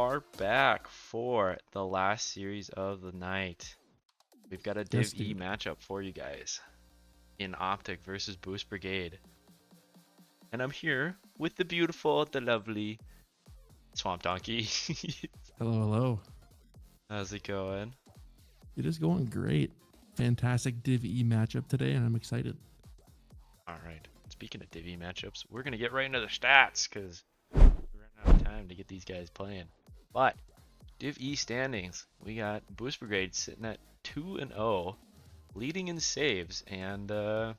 are back for the last series of the night. We've got a Yes, Div E dude. matchup for you guys in Optic versus Boost Brigade. And I'm here with the beautiful, the lovely Swamp Donkey. Hello, hello. How's it going? It is going great. Fantastic Div E matchup today, and I'm excited. Alright, speaking of Div E matchups, we're going to get right into the stats because we're running out of time to get these guys playing. But Div E standings, we got Boost Brigade sitting at 2-0, leading in saves, and where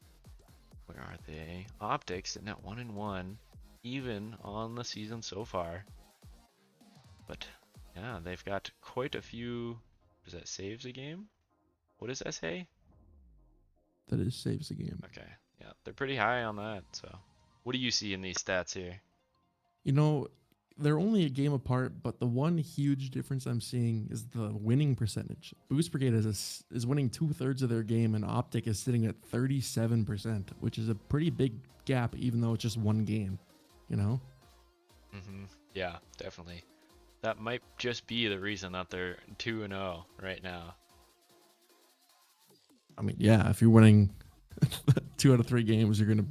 are they? Optic sitting at 1-1, even on the season so far. But yeah, they've got quite a few. Is that saves a game? What does that say? That is saves the game. Okay, yeah, they're pretty high on that. So, what do you see in these stats here? You know, they're only a game apart, but the one huge difference I'm seeing is the winning percentage. Boost Brigade is winning 2/3 of their game, and Optic is sitting at 37%, which is a pretty big gap, even though it's just one game. You know? Yeah, definitely. That might just be the reason that they're 2-0 right now. I mean, yeah, if you're winning 2 out of 3 games, you're gonna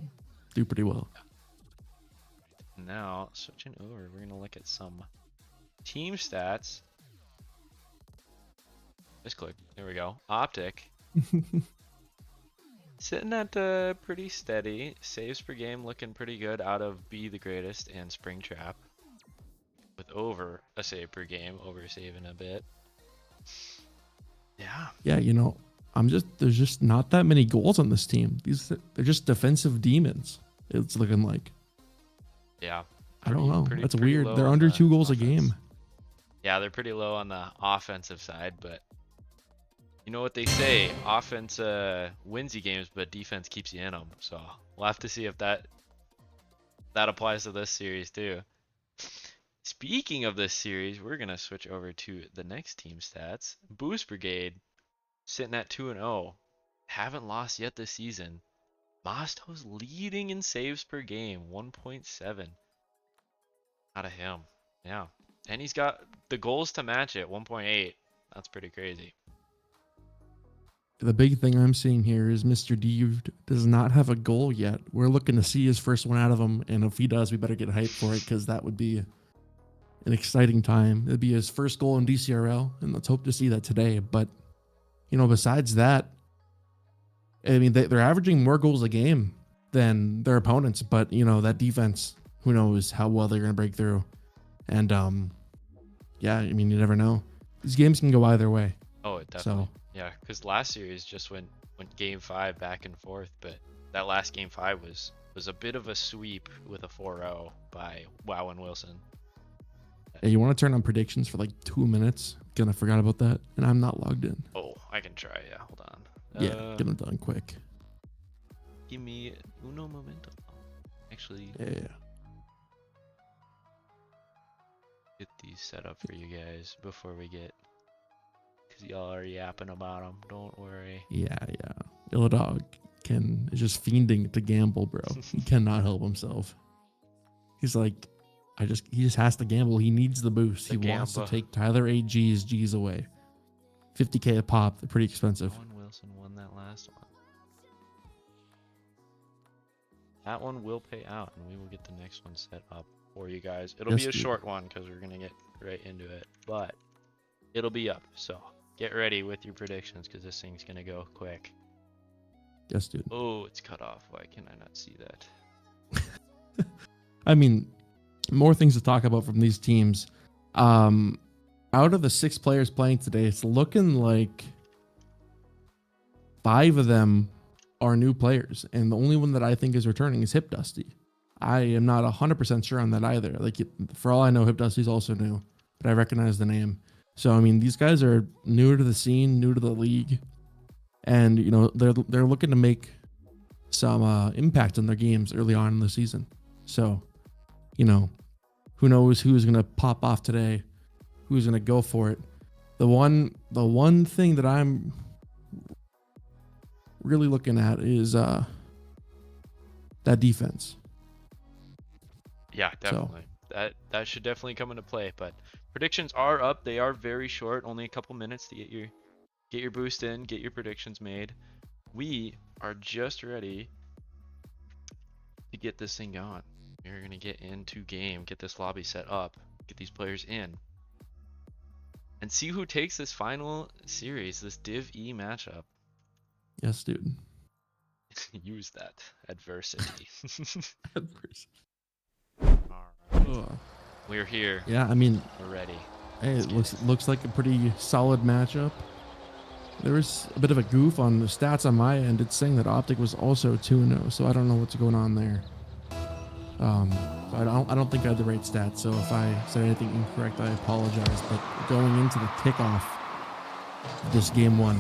do pretty well. Now, switching over, we're going to look at some team stats. Just click. There we go. Optic. Sitting at pretty steady. Saves per game looking pretty good out of Be the Greatest and Springtrap. With over a save per game, over saving a bit. Yeah. Yeah, you know, there's just not that many goals on this team. They're just defensive demons. It's looking like. Yeah. I don't know. Pretty That's weird. low They're on under the 2 goals offense. a game. Yeah, they're pretty low on the offensive side, but you know what they say, offense wins you games, but defense keeps you in them. So we'll have to see if that applies to this series too. Speaking of this series, we're gonna switch over to the next team stats. Boost Brigade sitting at 2-0, haven't lost yet this season. Mosto's leading in saves per game, 1.7 out of him. Yeah, and he's got the goals to match it, 1.8. That's pretty crazy. The big thing I'm seeing here is Mr. D does not have a goal yet. We're looking to see his first one out of him, and if he does, we better get hyped for it because that would be an exciting time. It'd be his first goal in Dcrl, and let's hope to see that today. But, you know, besides that, I mean, they're averaging more goals a game than their opponents, but, you know, that defense, who knows how well they're going to break through. And, yeah, I mean, you never know. These games can go either way. Oh, it definitely. So, Yeah, because last series just went game 5 back and forth, but that last game 5 was a bit of a sweep with a 4-0 by Wow and Wilson. hey, you want to turn on predictions for like 2 minutes? Gonna forgot about that, and I'm not logged in. Oh, I can try. Yeah, hold on. Yeah, get them done quick. Give me uno momento. Actually, Yeah. get these set up for you guys before we get, because y'all are yapping about them. Don't worry. Yeah. Illidog is just fiending to gamble, bro. He cannot help himself. He's like, he just has to gamble. He needs the boost. The He wants to gamba. take Tyler AG's G's away. 50K a pop. They're pretty expensive. Owen Wilson won that last one. That one will pay out, and we will get the next one set up for you guys. It'll Yes, be a dude. short one because we're going to get right into it, but it'll be up. So get ready with your predictions because this thing's going to go quick. Yes, dude. Oh, it's cut off. Why can I not see that? I mean, more things to talk about from these teams. Out of the 6 players playing today, it's looking like 5 of them are new players, and the only one that I think is returning is Hip Dusty. I am not 100% sure on that either. Like, for all I know, Hip Dusty's also new, but I recognize the name. So, I mean, these guys are new to the scene, new to the league, and, you know, they're looking to make some impact on their games early on in the season. So, you know, who knows who's going to pop off today, who's going to go for it. The one thing that I'm really looking at is that defense. Yeah, definitely. that should definitely come into play. But predictions are up. They are very short, only a couple minutes to get your boost in, get your predictions made. We are just ready to get this thing going. We're gonna get into game, get this lobby set up, get these players in, and see who takes this final series, this Div E matchup. Yes, dude. Use that adversity. Adversity. Alright. Ugh. We're here. Yeah, I mean, We're ready. hey, Let's it get looks like a pretty solid matchup. There was a bit of a goof on the stats on my end. It's saying that Optic was also 2-0, so I don't know what's going on there. So I don't think I had the right stats. So if I said anything incorrect, I apologize. But going into the kickoff of this game 1,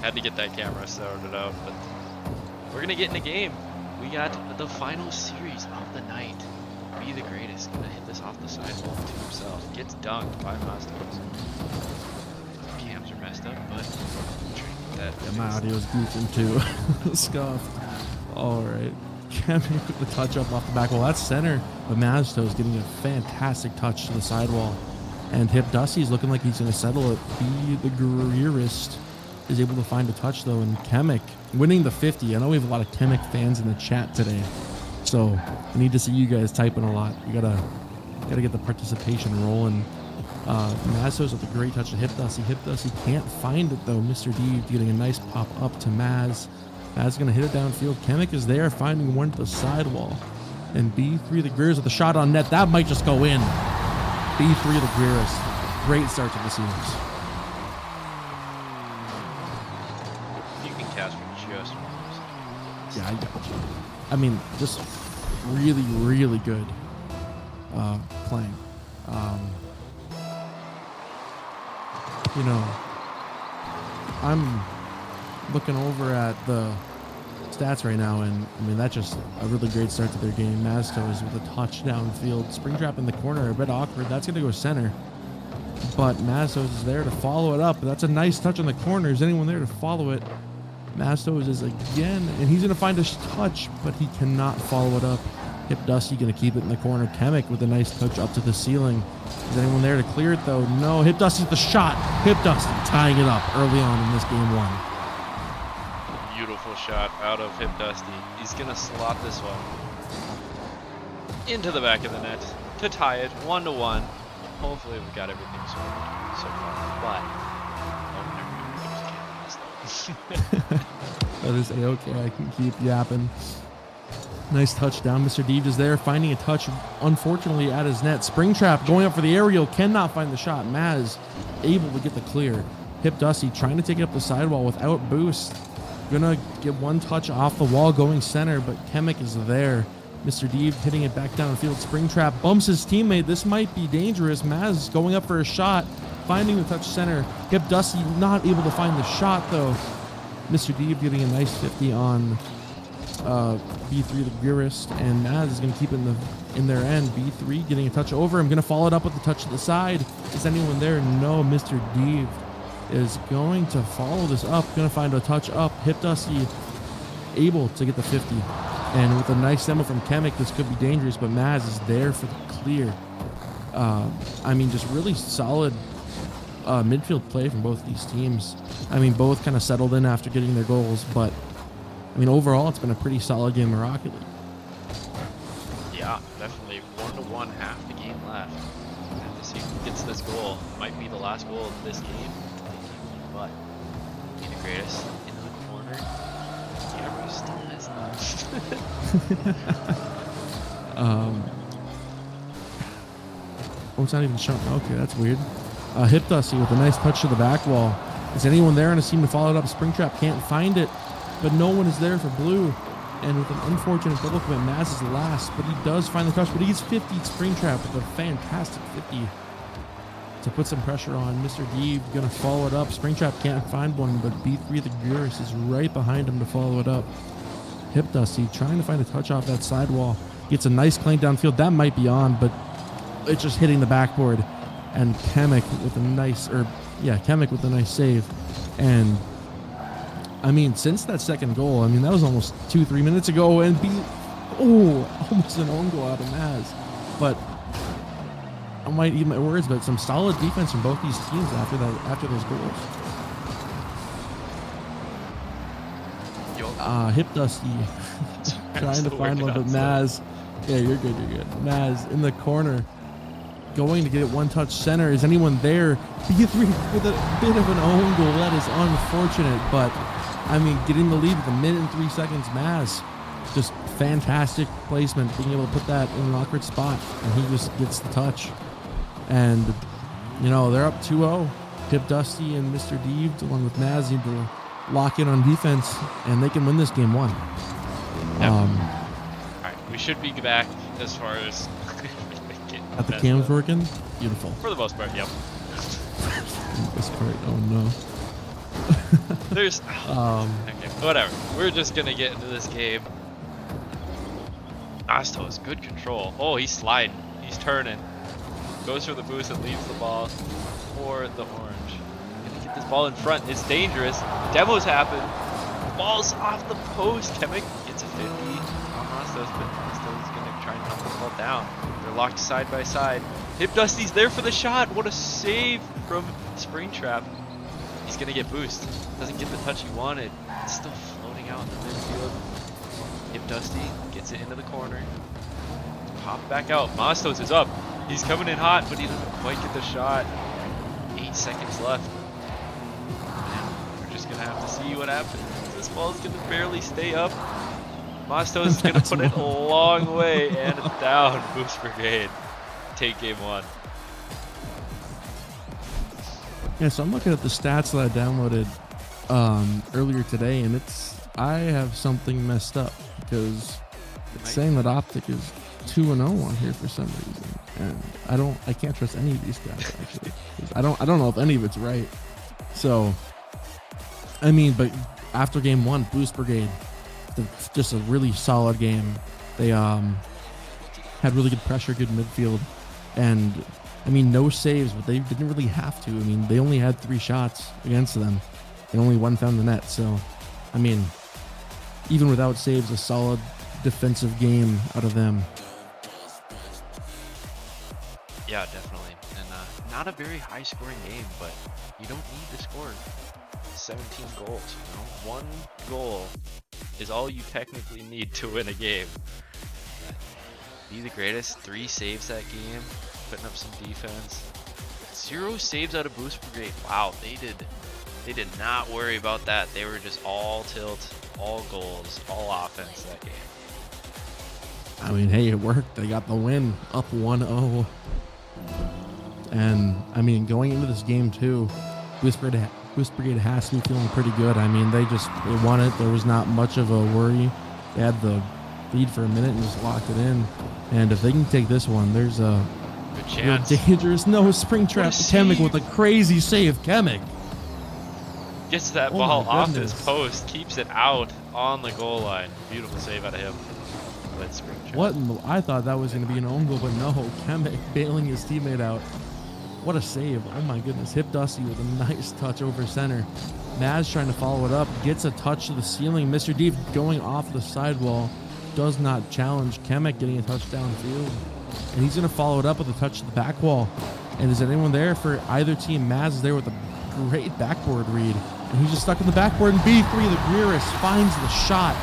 Had to get that camera sorted out, but we're gonna get in the game. We got the final series of the night. Be the greatest. Gonna hit this off the sidewall to himself. Gets dunked by Mastos. Cams are messed up, but I'm trying to get that. yeah, my audio's goofing too. Scuffed. All right. Kemi with the touch up off the back wall. That's center, but Mastos getting a fantastic touch to the sidewall. And Hip Dusty's looking like he's going to settle it. Be the careerist is able to find a touch though, and Kemek winning the 50. I know we have a lot of Kemek fans in the chat today, so I need to see you guys typing a lot. You gotta get the participation rolling. Mazos with a great touch to Hip Dusty. Hip Dusty can't find it though. Mr. D getting a nice pop up to Maz. Maz is gonna hit it downfield. Kemek is there finding one to the sidewall, and B3 the Greers with a shot on net that might just go in. B3 the Greers, great start to the series. Yeah, I got you. I mean, just really, really good playing. You know, I'm looking over at the stats right now, and I mean, that's just a really great start to their game. Mastos with a touchdown field. Springtrap in the corner, a bit awkward. That's going to go center. But Mastos is there to follow it up. That's a nice touch on the corner. Is anyone there to follow it? Mastos is again, and he's going to find a touch, but he cannot follow it up. Hip Dusty going to keep it in the corner. Kemek with a nice touch up to the ceiling. Is anyone there to clear it, though? No. Hip Dusty with the shot. Hip Dusty tying it up early on in this game 1. Beautiful shot out of Hip Dusty. He's going to slot this one into the back of the net to tie it 1-1. Hopefully we've got everything sorted so far, but... That is a-okay. I can keep yapping. Nice touchdown. Mr. Deeb is there finding a touch, unfortunately, at his net. Springtrap going up for the aerial, cannot find the shot. Maz able to get the clear. Hip Dusty trying to take it up the sidewall without boost. Gonna get one touch off the wall going center, but Kemek is there. Mr. Deeb hitting it back downfield. Springtrap bumps his teammate. This might be dangerous. Maz going up for a shot, finding the touch center. Hip Dusty not able to find the shot though. Mr. Deeb getting a nice 50 on B3 the Gearist, and Maz is going to keep it in their end. B3 getting a touch over. I'm going to follow it up with a touch to the side. Is anyone there? No. Mr. Deeb is going to follow this up. Going to find a touch up. Hip Dusty able to get the 50. And with a nice demo from Kemek, this could be dangerous, but Maz is there for the clear. I mean, just really solid midfield play from both these teams. I mean, both kind of settled in after getting their goals, but I mean, overall, it's been a pretty solid game of Rocket League. Yeah, definitely 1-1, half the game left. And to see who gets this goal. Might be the last goal of this game, but be the greatest in the corner. Camera still has Oh, it's not even shot. Okay, that's weird. Hip Dusty with a nice touch to the back wall. Is anyone there on a team to follow it up? Springtrap can't find it, but no one is there for blue. And with an unfortunate double commit, Maz is last, but he does find the touch, but he gets 50. Springtrap with a fantastic 50 to put some pressure on. Mr. D gonna follow it up. Springtrap can't find one, but B3 the Gurus is right behind him to follow it up. Hip Dusty trying to find a touch off that sidewall. Gets a nice clank downfield. That might be on, but it's just hitting the backboard. And Kemek with a nice, Kemek with a nice save. And I mean, since that second goal, I mean, that was almost 2-3 minutes ago, and almost an own goal out of Maz. But I might eat my words, but some solid defense from both these teams after those goals. Hip Dusty trying to find one, but Maz. Yeah, you're good. Maz in the corner, going to get it one touch center. Is anyone there? B3 with a bit of an own goal. That is unfortunate, but I mean, getting the lead with 1 minute and 3 seconds. Maz, just fantastic placement, being able to put that in an awkward spot, and he just gets the touch. And you know, they're up 2-0. Hip Dusty and Mr. Deeved, along with Maz, need to lock in on defense, and they can win this game 1. Yep. All right, we should be back as far as at the cams working. Beautiful. For the most part, yep. This part, oh no. There's okay, whatever. We're just gonna get into this game. Astos, good control. Oh, he's sliding. He's turning. Goes for the boost and leaves the ball for the orange. Gonna get this ball in front. It's dangerous. Demos happen. Ball's off the post. Kemek gets a 50 on Astos, but Astos is gonna try and knock the ball down. They're locked side by side. Hip Dusty's there for the shot. What a save from Springtrap. He's gonna get boost. Doesn't get the touch he wanted. It's still floating out in the midfield. Hip Dusty gets it into the corner. Pop back out. Mastos is up. He's coming in hot, but he doesn't quite get the shot. 8 seconds left. And we're just gonna have to see what happens. This ball's gonna barely stay up. Mastos is gonna put it a long way, and it's down. Boost Brigade. Take game 1. Yeah, so I'm looking at the stats that I downloaded earlier today, and I have something messed up because it's saying that Optic is 2-0 on here for some reason, and I can't trust any of these guys actually. I don't know if any of it's right. So, I mean, but after game 1, Boost Brigade, just a really solid game. They had really good pressure, good midfield, and I mean, no saves, but they didn't really have to. I mean, they only had 3 shots against them, and only 1 found the net. So, I mean, even without saves, a solid defensive game out of them. Yeah, definitely. And not a very high-scoring game, but you don't need to score 17 goals. You know? 1 goal is all you technically need to win a game. Be the greatest. 3 saves that game. Putting up some defense. 0 saves out of Boost Brigade. Wow, they did not worry about that. They were just all tilt, all goals, all offense that game. I mean, hey, it worked. They got the win, up 1-0. And I mean, going into this game too, Boost Brigade has to be feeling pretty good. I mean, they won it. There was not much of a worry. They had the lead for a minute and just locked it in. And if they can take this one, there's a good chance. Dangerous. No, Springtrap. Kemek with a crazy save. Kemek gets that ball off his post, keeps it out on the goal line. Beautiful save out of him. But Springtrap. I thought that was going to be an own goal, but no. Kemek bailing his teammate out. What a save. Oh my goodness. Hip Dusty with a nice touch over center. Maz trying to follow it up. Gets a touch to the ceiling. Mr. Deep going off the sidewall. Does not challenge. Kemek getting a touch downfield. And he's going to follow it up with a touch to the back wall. And is anyone there for either team? Maz is there with a great backboard read. And he's just stuck in the backboard. And B3, the Greerus, finds the shot.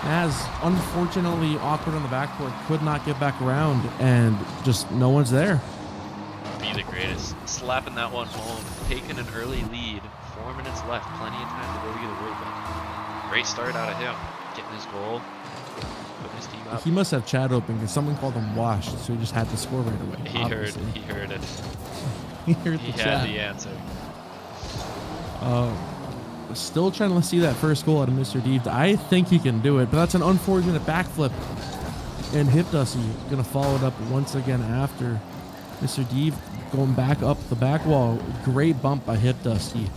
Maz, unfortunately, awkward on the backboard. Could not get back around. And just no one's there. Be the greatest. Slapping that one home. Taking an early lead. 4 minutes left. Plenty of time to go get a win. Great start out of him. Getting his goal. Putting his team up. He must have chat open because someone called him washed, so he just had to score right away. He heard it. He heard he the had chat. the answer. Still trying to see that first goal out of Mr. Deep. I think he can do it, but that's an unfortunate backflip. And Hip Dusty going to follow it up once again after Mr. Deep going back up the back wall. Great bump by Hip Dusty,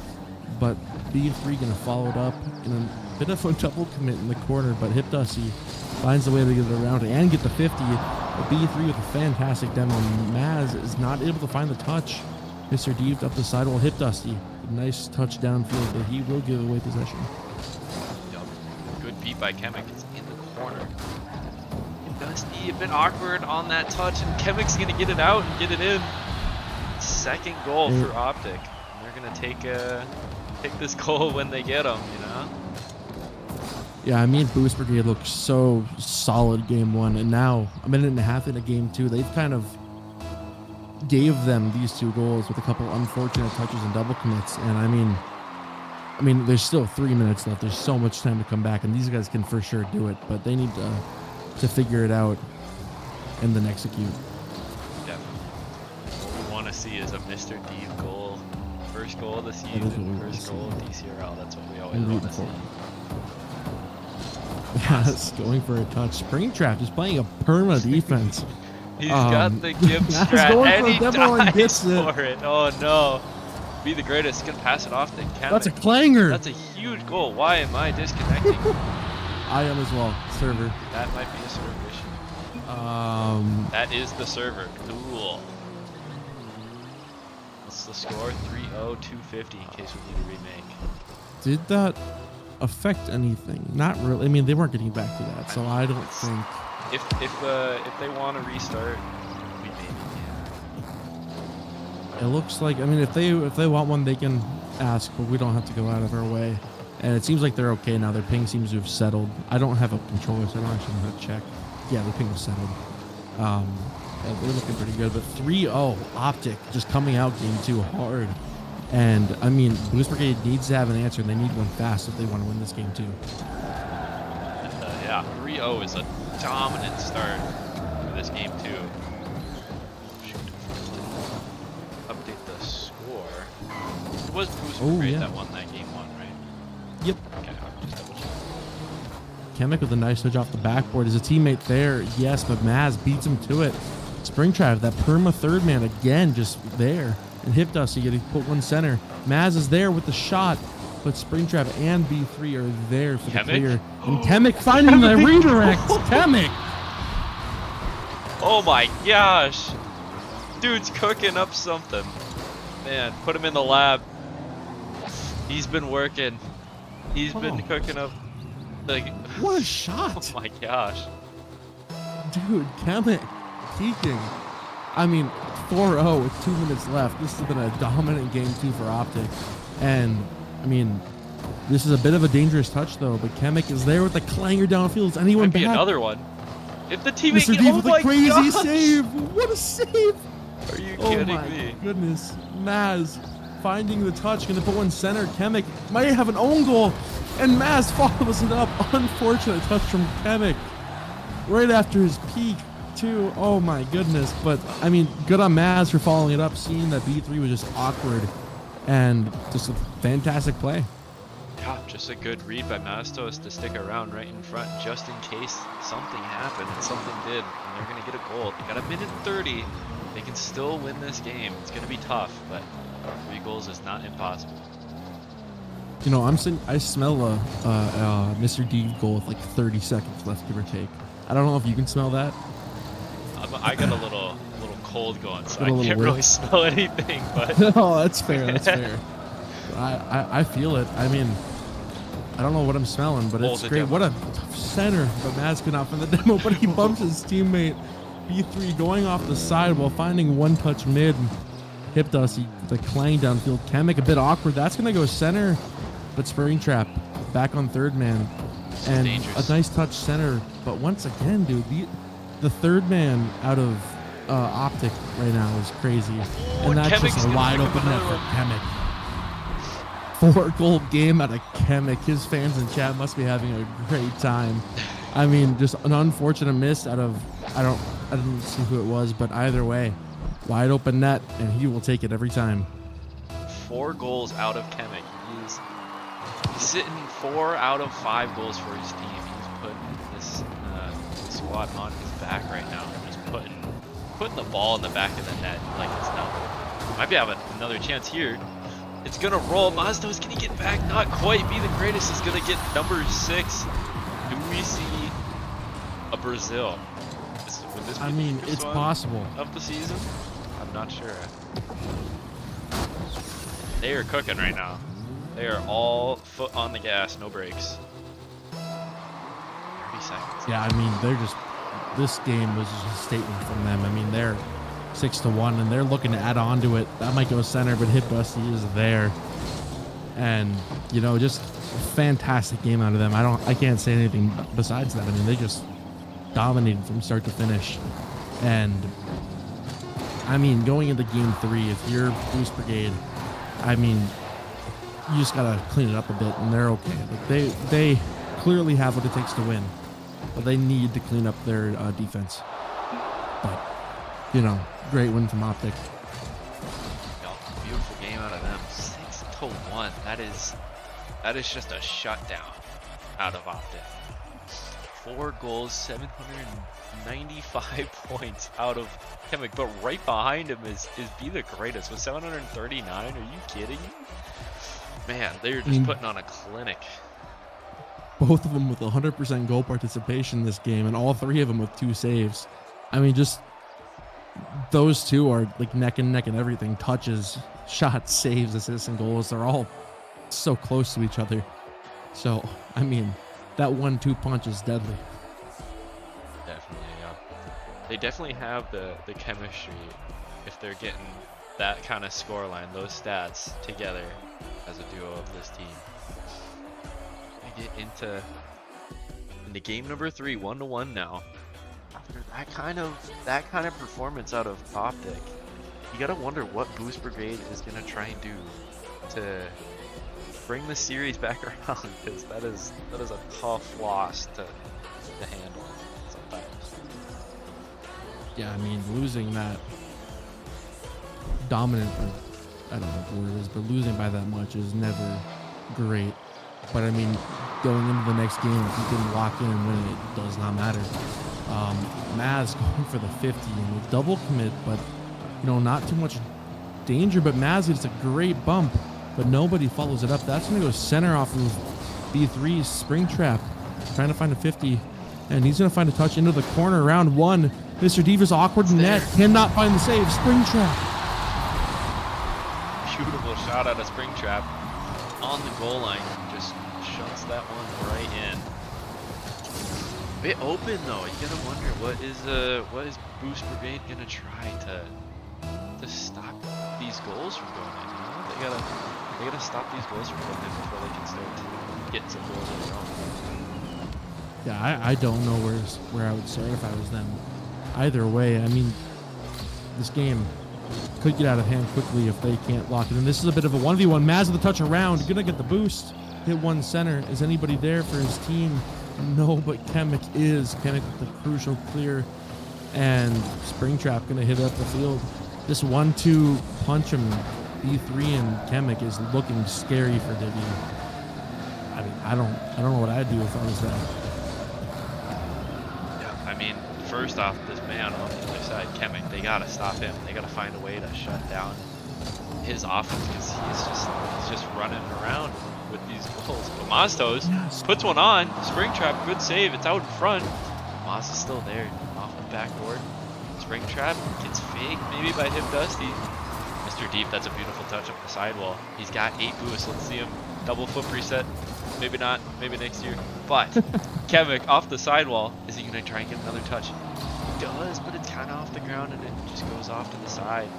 but B3 going to follow it up in a bit of a double commit in the corner, but Hip Dusty finds a way to get it around and get the 50. But B3 with a fantastic demo. Maz is not able to find the touch. Mr. Deep up the sidewall. Hip Dusty, nice touch downfield, but he will give away possession. Yup. Good beat by Chemic. It's in the corner. Dusty a bit awkward on that touch, and Chemic's gonna get it out and get it in. Second goal for Optic. And they're gonna take this goal when they get them, you know? Yeah, I mean, Boost Brigade looked so solid game one, and now a minute and a half into game two, they've kind of gave them these 2 goals with a couple unfortunate touches and double commits. And I mean, there's still 3 minutes left. There's so much time to come back, and these guys can for sure do it, but they need to figure it out and then execute. Definitely. What we want to see is a Mr. D goal. First goal of the season, first goal of Dcrl. That's what we always want to see. Yes, going for a touch. Springtrap is playing a perma defense. He's got the Gibbs strat, and he dies for it. Oh no. Be the greatest. He's going to pass it off to Chemic. That's a clanger. That's a huge goal. Why am I disconnecting? I am as well. Server. That might be a server issue. That is the server. Cool. What's the score? 3-0, 250 in case we need a remake. Did that affect anything? Not really. I mean, they weren't getting back to that, so I don't think. If they want to restart, we maybe can. It looks like, I mean, if they want one, they can ask, but we don't have to go out of our way. And it seems like they're okay now. Their ping seems to have settled. I don't have a controller, so I don't actually know how to check. Yeah, the ping was settled. Yeah, they're looking pretty good. But 3-0, Optic just coming out game 2 hard. And I mean, Boost Brigade needs to have an answer, and they need one fast if they want to win this game too. Yeah, 3-0 is a dominant start for this game too. Shoot. Update the score. It was Boost Brigade that won that game 1, right? Yep. Okay, I'll just double check. Chemic with a nice touch off the backboard. Is a teammate there? Yes, but Maz beats him to it. Springtrap, that perma third man again, just there. And Hip Dusty getting put one center. Maz is there with the shot, but Springtrap and B3 are there for the clear. And Chemic finding the redirect. Chemic! Oh my gosh. Dude's cooking up something. Man, put him in the lab. He's been working. He's been cooking up. Like, what a shot! Oh my gosh. Dude, Chemic peaking. I mean, 4-0 with 2 minutes left. This has been a dominant game 2 for Optic. And, I mean, this is a bit of a dangerous touch, though. But Chemic is there with the clanger downfield. Is anyone back? Might be another one. If the teammate Mr. D with a crazy save. What a save. Are you kidding me? Oh, my goodness. Maz finding the touch. Going to put one center. Chemic might have an own goal. And Maz follows it up. Unfortunate touch from Chemic. Right after his peak. Too. Oh my goodness. But I mean, good on Maz for following it up, seeing that B3 was just awkward, and just a fantastic play. Yeah, just a good read by Mastos to stick around right in front just in case something happened, and something did, and they're gonna get a goal. They got a minute 30. They can still win this game. It's gonna be tough, but 3 goals is not impossible. You know, I smell a Mr. D goal with like 30 seconds left, give or take. I don't know if you can smell that. I got a little cold going, so I can't really smell anything. But no, that's fair. That's fair. I feel it. I mean, I don't know what I'm smelling, but it's great. Demo. What a tough center. But Maz could not find the demo, but he bumps his teammate B3 going off the side while finding one touch mid. Hip Dusty, the clang downfield. Chemic a bit awkward. That's gonna go center, but Springtrap back on third man, and a nice touch center. But once again, dude, the third man out of Optic right now is crazy. And that's just a wide open net for Chemic. 4-goal game out of Chemic. His fans in chat must be having a great time. I mean, just an unfortunate miss out of, I didn't see who it was, but either way, wide open net, and he will take it every time. 4 goals out of Chemic. He's sitting 4 out of 5 goals for his team. He's putting this squad on his back right now, and just putting the ball in the back of the net like it's nothing. Might be having another chance here. It's gonna roll. Mazdo's gonna get back. Not quite. Be the greatest is gonna get number 6. Do we see a Brazil? I mean, it's possible. Of the season? I'm not sure. They are cooking right now. They are all foot on the gas, no brakes. 30 seconds. Yeah, I mean, this game was just a statement from them. I mean, they're 6-1 and they're looking to add on to it. That might go center, but Hip Dusty is there. And, you know, just a fantastic game out of them. I can't say anything besides that. I mean, they just dominated from start to finish. And I mean, going into game 3, if you're Boost Brigade, I mean, you just gotta clean it up a bit, and they're okay. Like they clearly have what it takes to win, but they need to clean up their defense. But you know, great win from Optic. Beautiful game out of them. 6-1. That is just a shutdown out of Optic. 4 goals, 795 points out of Chemic, but right behind him is Be the Greatest with 739. Are you kidding me? Man, they're just putting on a clinic. Both of them with 100% goal participation this game, and all 3 of them with 2 saves. I mean, just those 2 are like neck and neck and everything. Touches, shots, saves, assists, and goals. They're all so close to each other. So, I mean, that 1-2 punch is deadly. Definitely, yeah. They definitely have the chemistry if they're getting that kind of scoreline, those stats together as a duo of this team. We get into game number 3, 1-1 now. After that kind of performance out of Optic, you gotta wonder what Boost Brigade is gonna try and do to bring the series back around, because that is a tough loss to handle sometimes. Yeah, I mean, losing that dominant, or I don't know what the word is, but losing by that much is never great. But I mean, going into the next game, if you can lock in and win it, it does not matter. Maz going for the 50 and a double commit, but you know, not too much danger. But Maz gets a great bump, but nobody follows it up. That's gonna go center off of B3's spring trap, trying to find a 50, and he's gonna find a touch into the corner. Round 1. Mr. Diva's awkward net, cannot find the save. Spring trap. Beautiful shot out of spring trap on the goal line, just shuts that one right in. Bit open though. You gotta wonder what is Boost Brigade gonna try to stop these goals from going in. You know? They gotta stop these goals from going in before they can start getting some goals of their own. Yeah, I don't know where I would start if I was them. Either way, I mean, this game could get out of hand quickly if they can't lock it in. This is a bit of a 1v1. Maz with a touch around, gonna get the boost. Hit one center. Is anybody there for his team? No, but Chemic is. Chemic with the crucial clear. And Springtrap gonna hit up the field. This 1-2 punch him, B3 and Chemic is looking scary for Divvy. I mean, I don't know what I'd do if I was that. Yeah, I mean, first off, this man on the other side, Chemic, they gotta stop him. They gotta find a way to shut down his offense, because he's just running around with these goals. But Maztos puts one on. Springtrap, good save. It's out in front. Maz is still there off the backboard. Springtrap gets faked maybe by Hip Dusty. Mr. Deep, that's a beautiful touch up the sidewall. He's got 8 boosts. Let's see him double foot reset. Maybe not. Maybe next year. But Chemic off the sidewall. Is he going to try and get another touch? He does, but it's kind of off the ground and it just goes off to the side.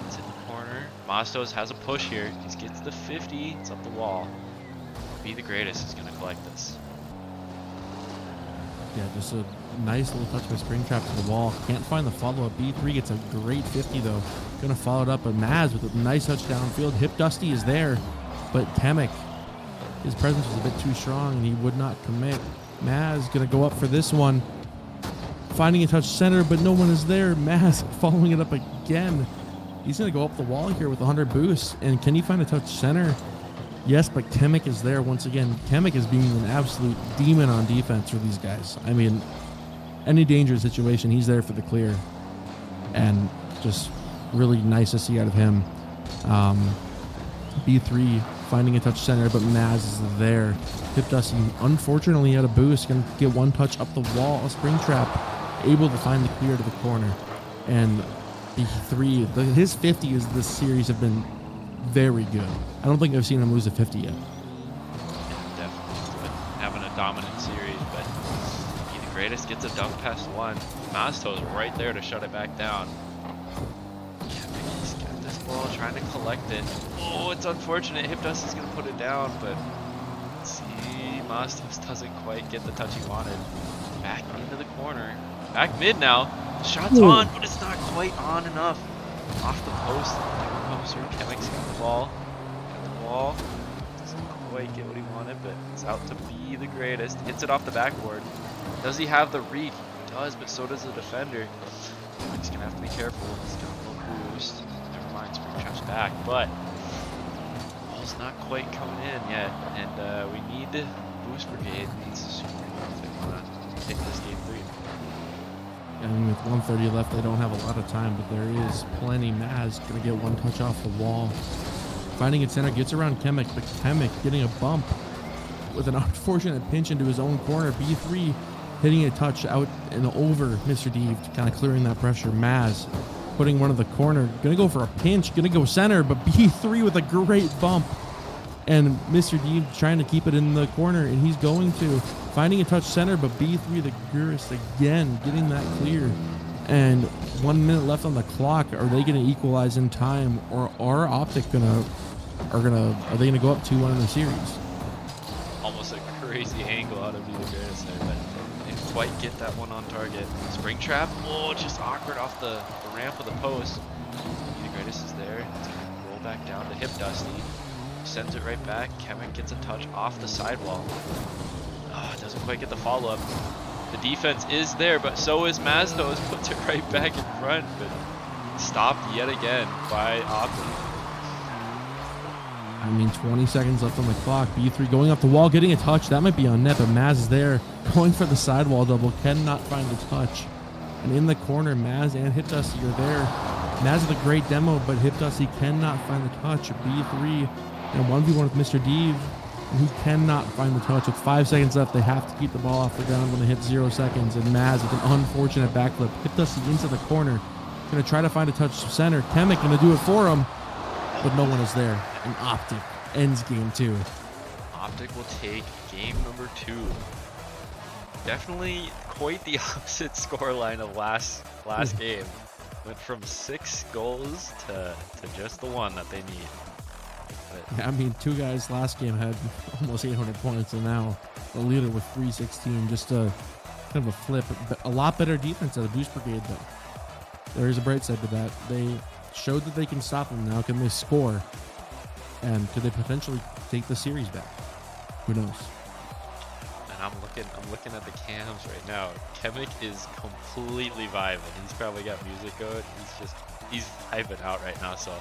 It's in the corner. Mastos has a push here. He gets the 50. It's up the wall. Be the Greatest is going to collect this. Yeah, just a nice little touch by Springtrap to the wall. Can't find the follow-up. B3 gets a great 50 though. Gonna follow it up, but Maz with a nice touch downfield. Hip Dusty is there, but Chemic, his presence was a bit too strong and he would not commit. Maz gonna go up for this one. Finding a touch center, but no one is there. Maz following it up again. He's gonna go up the wall here with 100 boosts. And can he find a touch center? Yes, but Chemic is there once again. Chemic is being an absolute demon on defense for these guys. I mean, any dangerous situation, he's there for the clear. And just really nice to see out of him. B3 finding a touch center, but Maz is there. Hip Dusty, unfortunately, had a boost. Going to get one touch up the wall. A Springtrap able to find the clear to the corner. And B3, his 50s this series have been very good. I don't think I've seen him lose a 50 yet. Yeah, definitely. But having a dominant series, but he the greatest gets a dunk past one. Masto's right there to shut it back down. He's got this ball, trying to collect it. Oh, it's unfortunate. Hypdust is going to put it down, but let's see. Mastos doesn't quite get the touch he wanted. Back into the corner. Back mid now. Shot's on, but it's not quite on enough. Off the post. Poster. Chemic's got the ball. Got the ball. Doesn't quite get what he wanted, but it's out to be the greatest. Hits it off the backboard. Does he have the read? He does, but so does the defender. He's going to have to be careful. He's got a little boost. Never mind, Springtrap's back, but ball's not quite coming in yet. And we need Boost Brigade. Needs to super if they want to take this game 3. I mean, with 130 left, they don't have a lot of time, but there is plenty. Maz going to get one touch off the wall. Finding it center, gets around Chemic, but Chemic getting a bump with an unfortunate pinch into his own corner. B3 hitting a touch out and over Mr. D, kind of clearing that pressure. Maz putting one of the corner, going to go for a pinch, going to go center, but B3 with a great bump. And Mr. D trying to keep it in the corner, and he's going to. Finding a touch center, but B3 the Gurus again getting that clear. And 1 minute left on the clock. Are they going to equalize in time, or are Optic are they gonna go up 2-1 in the series? Almost a crazy angle out of the Gurus there, but didn't quite get that one on target. Springtrap, oh, just awkward off the ramp of the post. The greatest is there. It's gonna roll back down to Hypdusty. Sends it right back. Chemic gets a touch off the sidewall. Doesn't quite get the follow-up. The defense is there, but so is Mazdos. Puts it right back in front, but stopped yet again by Optic. I mean, 20 seconds left on the clock. B3 going off the wall, getting a touch. That might be on net, but Maz is there. Going for the sidewall double. Cannot find the touch. And in the corner, Maz and Hypdusty are there. Maz with a great demo, but Hypdusty cannot find the touch. B3 and 1v1 with Mr. Deeve. And he cannot find the touch. With 5 seconds left, they have to keep the ball off the ground when they hit 0 seconds. And Maz with an unfortunate backflip. Hypdusty into the corner. Going to try to find a touch center. Chemic going to do it for him. But no one is there. And Optic ends game 2. Optic will take game number 2. Definitely quite the opposite scoreline of last game. Went from 6 goals to just the one that they need. But yeah, I mean, 2 guys last game had almost 800 points, and now the leader with 316. Just a kind of a flip. A lot better defense out of Boost Brigade, though. There is a bright side to that. They showed that they can stop them. Now can they score? And could they potentially take the series back? Who knows? And I'm looking at the cams right now. Chemic is completely vibing. He's probably got music going. He's vibing out right now. So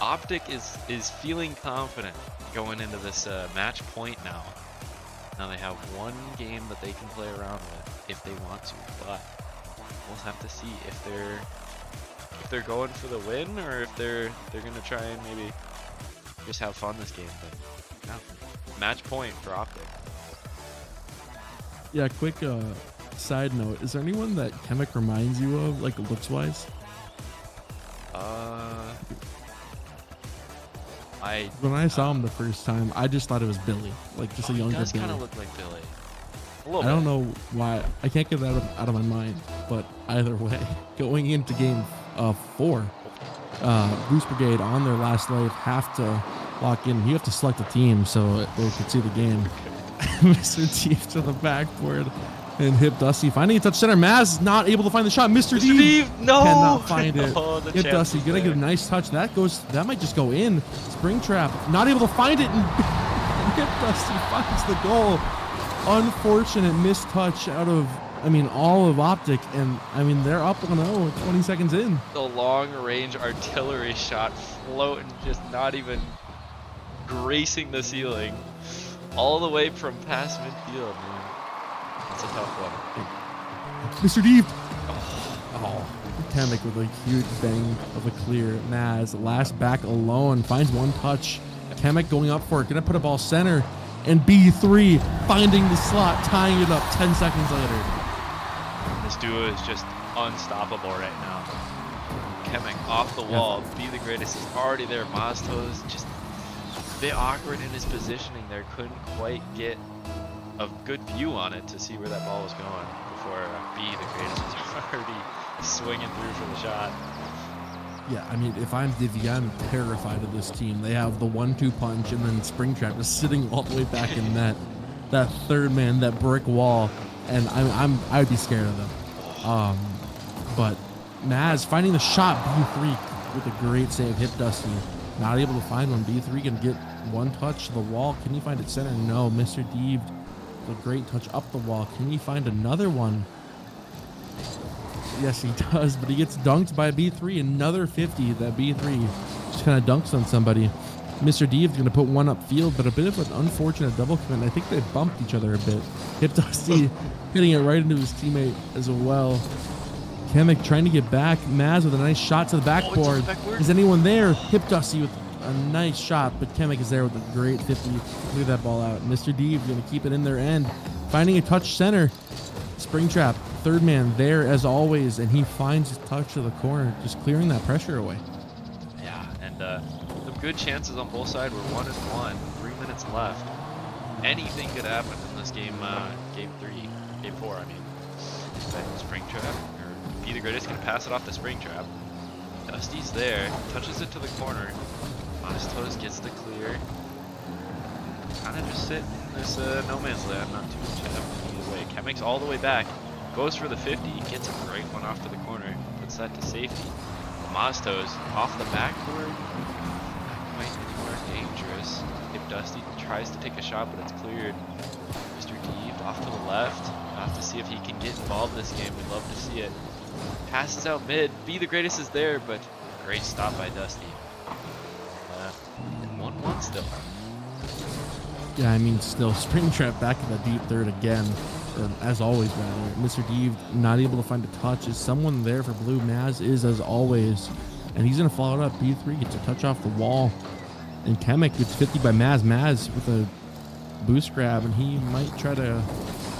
Optic is feeling confident going into this match point now. Now they have one game that they can play around with if they want to, but we'll have to see if they're going for the win or if they're gonna try and maybe just have fun this game. But yeah, match point for Optic. Yeah, quick side note. Is there anyone that Chemic reminds you of, like, looks-wise? When I saw him the first time, I just thought it was Billy. Like, just a younger Billy. He does kind of look like Billy. I don't know why. I can't get that out of my mind. But either way, going into game 4, Boost Brigade on their last life have to lock in. You have to select a team so they can see the game. Mr. Deeve to the backboard. And Hypdusty finding a touch center. Maz is not able to find the shot. Mr. Deeve no, cannot find it. Oh, Hypdusty gonna get a nice touch. That might just go in. Springtrap not able to find it, and Hypdusty finds the goal. Unfortunate missed touch out of, all of Optic, and they're up 1-0 at 20 seconds in. The long range artillery shot floating, just not even gracing the ceiling, all the way from past midfield, man. That's a tough one. Mr. Deeve! Oh. Chemic with a huge bang of a clear. Maz, last back alone, finds one touch. Chemic going up for it, gonna put a ball center, and B3 finding the slot, tying it up 10 seconds later. This duo is just unstoppable right now. Kemek off the wall. Be the Greatest is already there. Mazto's just a bit awkward in his positioning there. Couldn't quite get a good view on it to see where that ball was going before Be the Greatest was already swinging through for the shot. Yeah, I mean, if I'm Divvy, I'm terrified of this team. They have the 1-2 punch and then Springtrap just sitting all the way back in that third man, that brick wall, and I'd be scared of them. But Maz finding the shot, B3 with a great save, hip Dusty. Not able to find one. B3 can get one touch to the wall. Can he find it center? No. Mr. Deeb, a great touch up the wall. Can he find another one? Yes, he does, but he gets dunked by B3. Another 50 that B3 just kind of dunks on somebody. Mr. Deeb's going to put one upfield, but a bit of an unfortunate double commit. I think they bumped each other a bit. Hip Dusty hitting it right into his teammate as well. Kemek trying to get back. Maz with a nice shot to the backboard. Is anyone there? Hip Dusty with a nice shot, but Kemek is there with a great 50 to clear that ball out. Mr. Deeb going to keep it in their end. Finding a touch center. Springtrap, third man there as always, and he finds his touch to the corner, just clearing that pressure away. Yeah, and some good chances on both sides. We're 1-1, 3 minutes left. Anything could happen in this game, game 4, I mean. Springtrap, or Be the Greatest, gonna pass it off to Springtrap. Dusty's there, touches it to the corner. Mazto's gets the clear. Kind of just sit in this no man's land, not too much happening either way. Kemek's all the way back, goes for the 50, gets a great one off to the corner, puts that to safety. Mazto's off the backboard, not quite anywhere dangerous. If Dusty tries to take a shot, but it's cleared. Mr. Deeb off to the left. We'll have to see if he can get involved in this game. We'd love to see it. Passes out mid. Be the Greatest is there, but great stop by Dusty. And 1-1 still. Yeah, I mean, still, Springtrap back in the deep third again, or as always, rather. Mr. Deeb not able to find a touch. Is someone there for blue? Maz is as always, and he's going to follow it up. B3 gets a touch off the wall, and Kemek gets 50 by Maz. Maz with a boost grab, and he might try to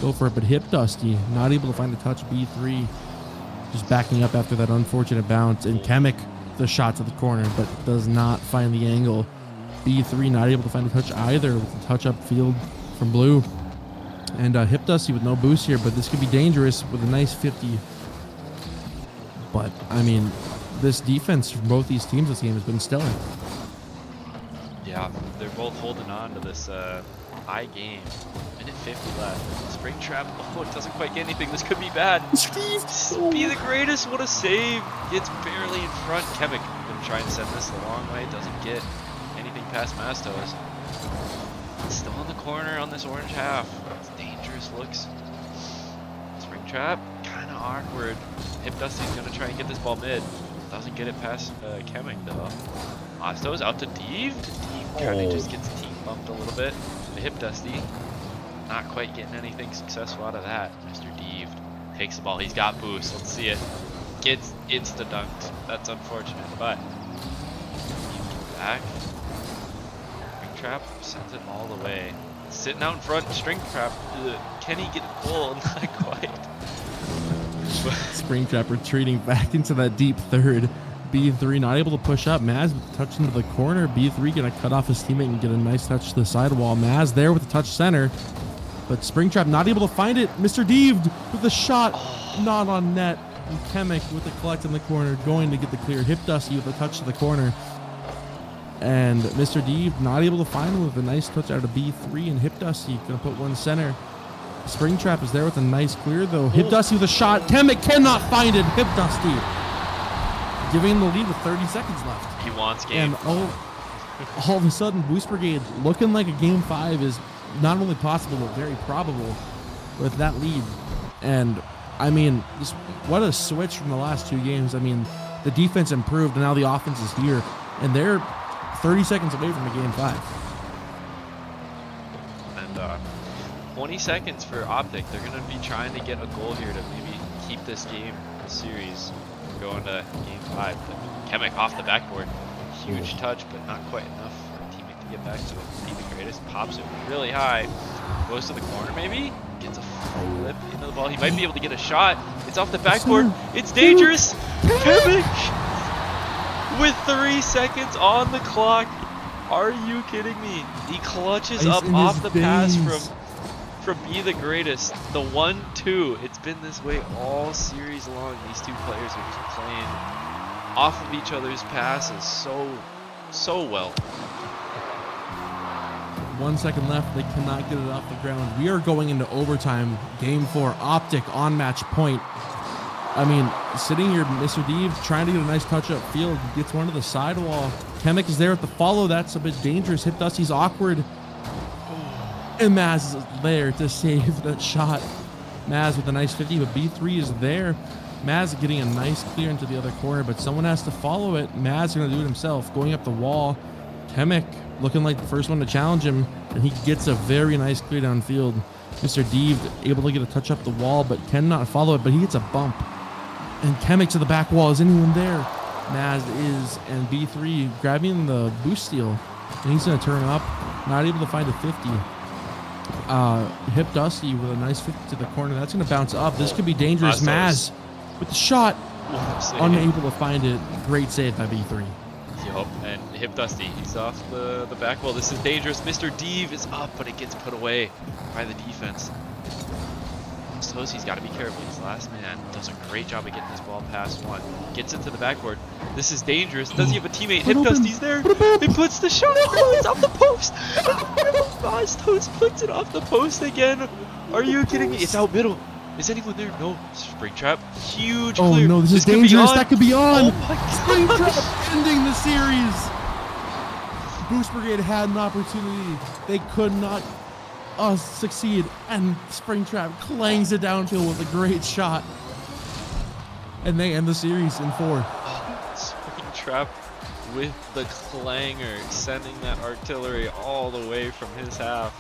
go for it, but hip Dusty not able to find a touch. B3 just backing up after that unfortunate bounce, and Kemek the shot to the corner, but does not find the angle. B3 not able to find a touch either with a touch up field from blue. And hip Dusty with no boost here, but this could be dangerous with a nice 50. But, I mean, this defense from both these teams this game has been stellar. Yeah, they're both holding on to this high game. Minute 50 left. Springtrap, oh, it doesn't quite get anything. This could be bad. Be the Greatest, what a save. Gets barely in front. Kemek been trying to send this the long way. Doesn't get anything past Mazto's. Still in the corner on this orange half. It's dangerous looks. Springtrap, kind of awkward. Hip Dusty's going to try and get this ball mid. Doesn't get it past Kemek though. Mazto's out to Deeb. Deeb kind of just gets team bumped a little bit. The hip Dusty, not quite getting anything successful out of that. Mr. Deeb takes the ball. He's got boost. Let's see it. Gets insta-dunked. That's unfortunate, but Deeb back. Springtrap sends it all the way. Sitting out in front. Springtrap. Can he get a goal? Not quite. Springtrap retreating back into that deep third. B3 not able to push up. Maz with the touch into the corner. B3 gonna cut off his teammate and get a nice touch to the sidewall. Maz there with the touch center, but Springtrap not able to find it. Mr. Deeb with the shot, not on net. And Kemek with the collect in the corner, going to get the clear. Hip Dusty with a touch to the corner. And Mr. Deeb not able to find him with a nice touch out of B3, and Hip Dusty gonna put one center. Springtrap is there with a nice clear though. Hip Dusty with a shot. Kemek cannot find it. Hip Dusty giving him the lead with 30 seconds left. He wants game. And all of a sudden, Boost Brigade looking like a game 5 is not only possible, but very probable with that lead. And, I mean, just what a switch from the last 2 games. I mean, the defense improved, and now the offense is here. And they're 30 seconds away from a game 5. And 20 seconds for Optic. They're going to be trying to get a goal here to maybe keep this game, this series, going to game 5. But Kemek off the backboard. Huge touch, but not quite enough for a teammate to get back to it. Be the Greatest pops it really high. Goes to the corner maybe. Gets a flip into the ball. He might be able to get a shot. It's off the backboard. It's dangerous. Kemek with 3 seconds on the clock. Are you kidding me? He clutches Ice up in off his the pass veins. from Be the Greatest. The 1-2. It's been this way all series long. These two players are just playing off of each other's passes so well. 1 second left. They cannot get it off the ground. We are going into overtime. Game 4. Optic on match point. I mean, sitting here, Mr. Deeve trying to get a nice touch up field. Gets one to the sidewall. Chemic is there at the follow. That's a bit dangerous. Hip Dusty's awkward. And Maz is there to save that shot. Maz with a nice 50, but B3 is there. Maz getting a nice clear into the other corner, but someone has to follow it. Maz going to do it himself, going up the wall. Chemic looking like the first one to challenge him, and he gets a very nice clear downfield. Mr. Deeve able to get a touch up the wall, but cannot follow it, but he gets a bump. And Chemic to the back wall. Is anyone there? Maz is, and B3 grabbing the boost steal, and he's going to turn up. Not able to find a 50. Hip Dusty with a nice 50 to the corner. That's going to bounce up. This could be dangerous. Maz with the shot. Unable to find it. Great save by B3. Yup, and Hip Dusty, he's off the back wall. This is dangerous. Mr. Deeve is up, but it gets put away by the defense. He's got to be careful. He's last man. Does a great job of getting this ball past one. Gets it to the backboard. This is dangerous. Does he have a teammate? Hip Dusty's there. He puts the shot. Oh, it's off the post. Toast puts it off the post again. Are you kidding me? It's out middle. Is anyone there? No. Springtrap. Huge clear. Oh no, this is dangerous. That could be on. Oh my God. Springtrap ending the series. Boost Brigade had an opportunity. They could not succeed, and Springtrap clangs it downfield with a great shot, and they end the series in 4. Springtrap with the clanger, sending that artillery all the way from his half.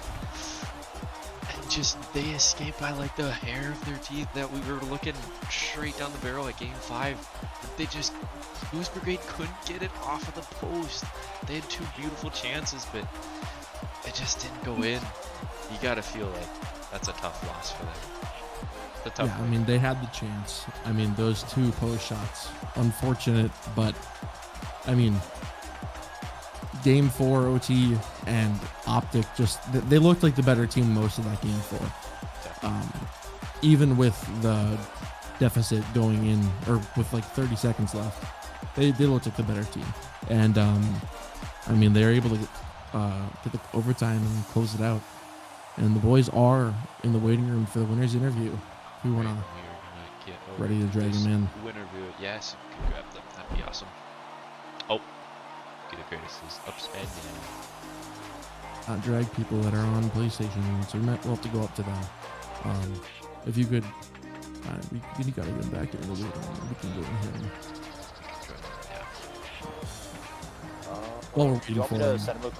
And just, they escaped by like the hair of their teeth. That we were looking straight down the barrel at game 5. They just, Boost Brigade couldn't get it off of the post. They had 2 beautiful chances, but it just didn't go in. You gotta feel like that's a tough loss for them. Yeah, I mean, they had the chance. I mean, those 2 post shots, unfortunate, but I mean, game 4 OT and Optic just, they looked like the better team most of that game 4. Even with the deficit going in, or with like 30 seconds left, they looked like the better team. And I mean, they were able to get the overtime and close it out. And the boys are in the waiting room for the winner's interview. We want to ready to drag them in. Winner view, yes, you can grab them. That'd be awesome. Oh, Be the Greatest is upside down. Not drag people that are on PlayStation, so we'll have to go up to them. If you could, you gotta get them back in the waiting room. We can go in here. While we're waiting you want for me to them. send him a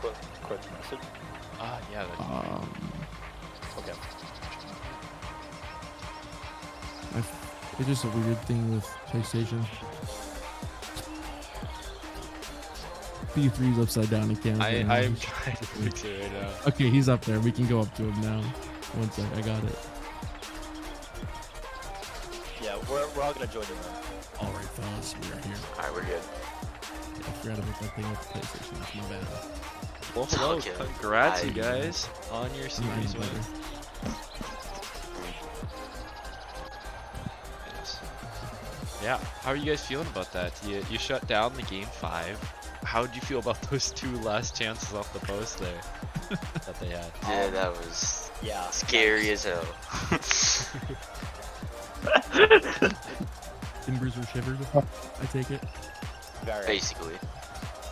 quick message? Yeah, that'd be great. Okay. It's just a weird thing with PlayStation. B3's upside down. He can't. I'm trying to fix it right now. Okay, he's up there. We can go up to him now. One sec, I got it. Yeah, we're all gonna join in then. All right, fellas, we are here. Alright, we're good. I forgot about that thing with the PlayStation. It's my bad. Well, hello. Okay. Congrats, you guys, on your series win. Yes. Yeah, how are you guys feeling about that? You shut down the game 5. How did you feel about those 2 last chances off the post there that they had? Yeah, that was Yeah. scary as hell. Timbers were shivered, I take it. Very. Basically.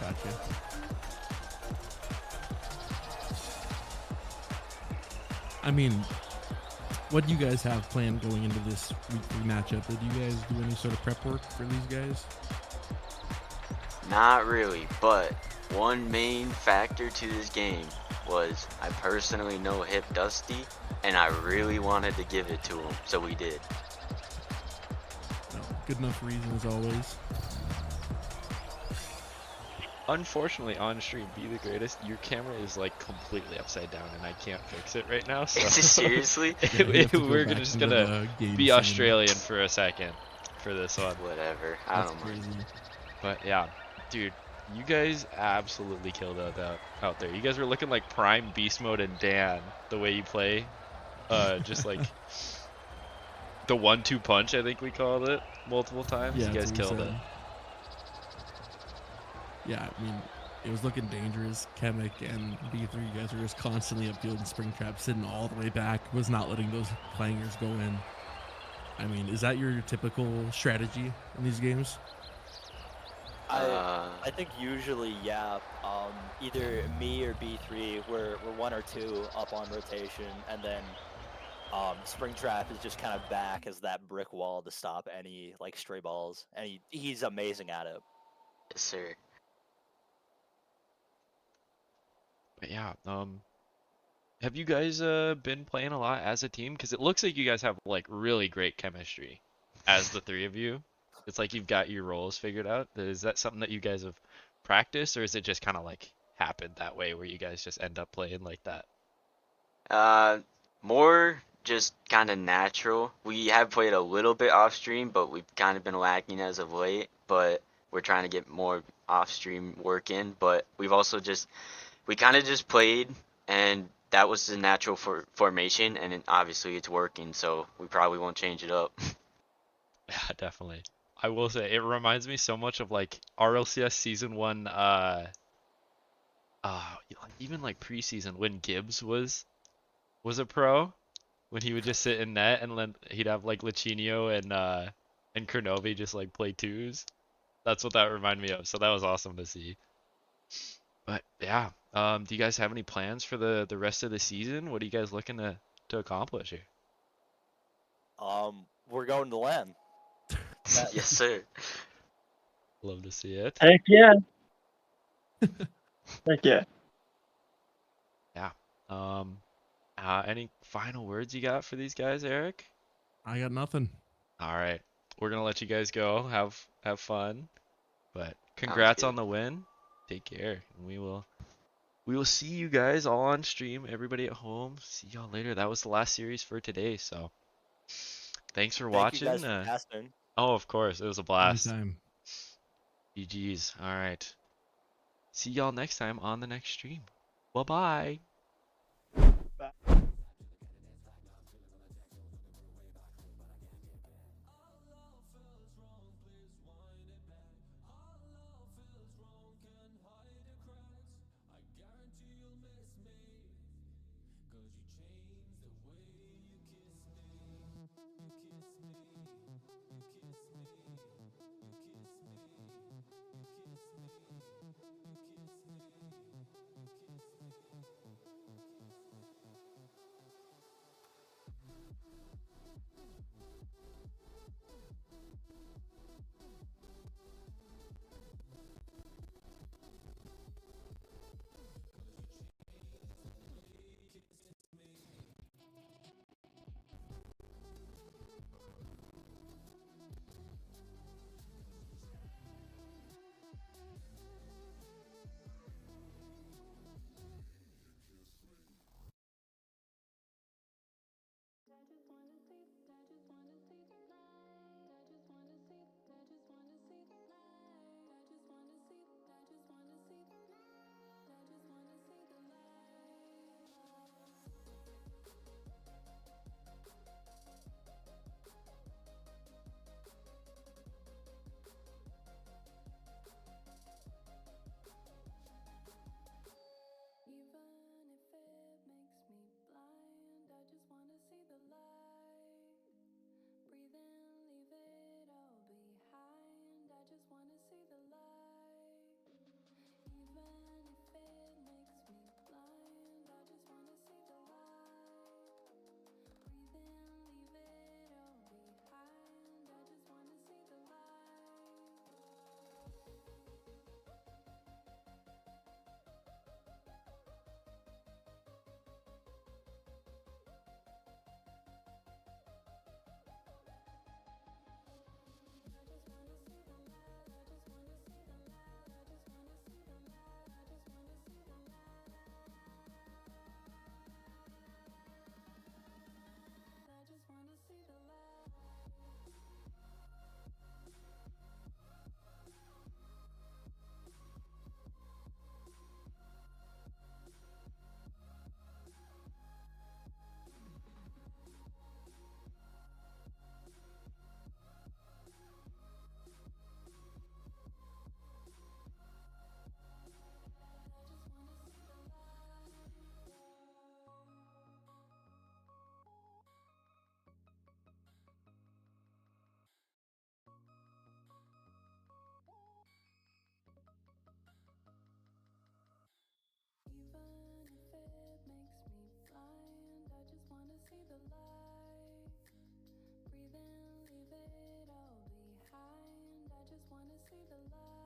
Gotcha. I mean, what do you guys have planned going into this weekly matchup? Did you guys do any sort of prep work for these guys? Not really, but one main factor to this game was I personally know Hip Dusty, and I really wanted to give it to him, so we did. No, good enough reason as always. Unfortunately, on stream, Be the Greatest, your camera is like completely upside down, and I can't fix it right now. So Is it seriously? we're just gonna be Australian for a second for this one. Whatever. I That's don't crazy. mind. But yeah, Dude, you guys absolutely killed it out there. You guys were looking like prime beast mode and Dan the way you play. Just like the 1-2 punch, I think we called it multiple times. Yeah, You that's guys what we killed said. it. Yeah, I mean, it was looking dangerous. Chemic and B3 guys were just constantly upfielding spring trap, sitting all the way back, was not letting those clangers go in. I mean, is that your typical strategy in these games? I think usually, yeah. Either me or B3, we're one or two up on rotation, and then Springtrap is just kind of back as that brick wall to stop any like stray balls, and he's amazing at it. Yes, sir. But yeah, have you guys been playing a lot as a team? Because it looks like you guys have like really great chemistry as the three of you. It's like you've got your roles figured out. Is that something that you guys have practiced, or is it just kind of like happened that way where you guys just end up playing like that? Uh, More just kind of natural. We have played a little bit off stream, but we've kind of been lacking as of late. But we're trying to get more off stream work in. But we've also we kind of just played, and that was the natural formation, and obviously it's working. So we probably won't change it up. Yeah, definitely. I will say it reminds me so much of like RLCS season one, even like preseason when Gibbs was a pro, when he would just sit in net and then he'd have like Lachinio and Kernovi just like play twos. That's what that reminded me of. So that was awesome to see. But yeah, do you guys have any plans for the rest of the season? What are you guys looking to accomplish here? We're going to LAN. Yes, sir. Love to see it. Heck yeah. Heck yeah. Yeah. Any final words you got for these guys, Eric? I got nothing. All right. We're gonna let you guys go. Have fun. But Sounds congrats good. on the win. Take care. And we will see you guys all on stream. Everybody at home. See y'all later. That was the last series for today. So thanks for Thank you guys watching. for casting. Oh, of course. It was a blast. Anytime. GG's. All right. See y'all next time on the next stream. Bye-bye. the light. Breathe in, leave it all behind. I just wanna see the light.